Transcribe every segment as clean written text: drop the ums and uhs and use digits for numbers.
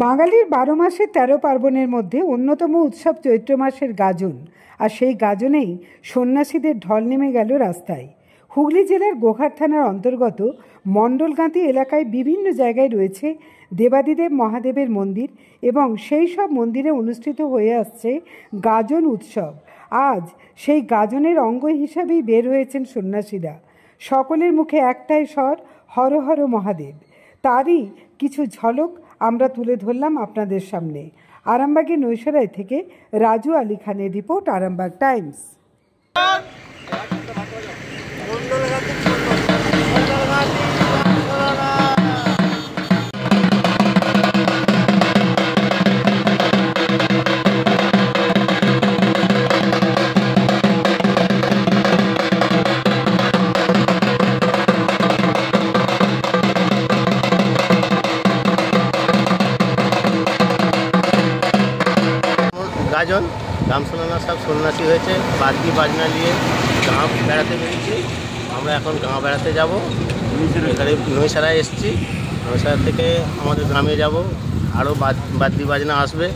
বাঙালির 12 মাসে 13 পার্বণের মধ্যে অন্যতম উৎসব চৈত্র মাসের গাজন। আর সেই গাজনেই সন্ন্যাসীদের ঢল নেমে গেল রাস্তায়। হুগলি জেলার গোঘাট থানার অন্তর্গত মণ্ডলগাঁতি এলাকায় বিভিন্ন জায়গায় রয়েছে দেবাদিদেব মহাদেবের মন্দির এবং সেই সব মন্দিরে অনুষ্ঠিত হয়ে আসছে গাজন উৎসব। আজ সেই গাজনের অঙ্গ হিসাবেই বের হয়েছেন সন্ন্যাসীরা। সকলের মুখে একটাই স্বর, হর হর মহাদেব। তারই কিছু ঝলক আমরা তুলে ধরলাম আপনাদের সামনে। আরামবাগের নৈশারায় থেকে রাজু আলী খানের রিপোর্ট, আরামবাগ টাইমস। গাজন রামসোনানা সব সন্ন্যাসী হয়েছে, বাদ্যি বাজনা নিয়ে গাঁ বেড়াতে বেরিয়েছি। আমরা এখন গাঁ বেড়াতে যাব। এখানে নৈশারায় এসেছি, নৈশারা থেকে আমাদের গ্রামে যাব। আরও বাদ্যি বাজনা আসবে,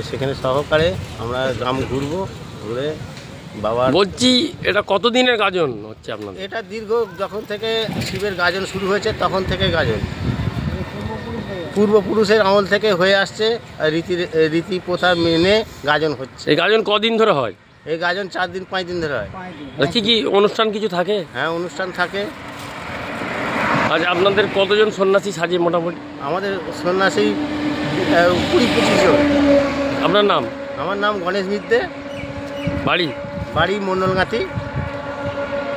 সেখানে সহকারে আমরা গ্রাম ঘুরবো। ঘুরে বাবা বলছি, এটা কতদিনের গাজন হচ্ছে আপনাদের? এটা দীর্ঘ, যখন থেকে শিবের গাজন শুরু হয়েছে তখন থেকে গাজন, পূর্বপুরুষের আমল থেকে হয়ে আসছে। রীতি প্রথা মেনে গাজন হচ্ছে। এই গাজন কদিন ধরে হয়? এই গাজন 4 দিন 5 দিন ধরে হয়। কি কি অনুষ্ঠান কিছু থাকে? হ্যাঁ, অনুষ্ঠান থাকে। আজ আপনাদের কতজন সন্ন্যাসী সাজে মোটামুটি? আমাদের সন্ন্যাসী 20-25 জন। আপনার নাম? আমার নাম গণেশ মিত্রে। বাড়ি মণ্ডলগাঁতি,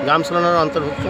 গ্রাম সোনানার অন্তর্ভুক্ত।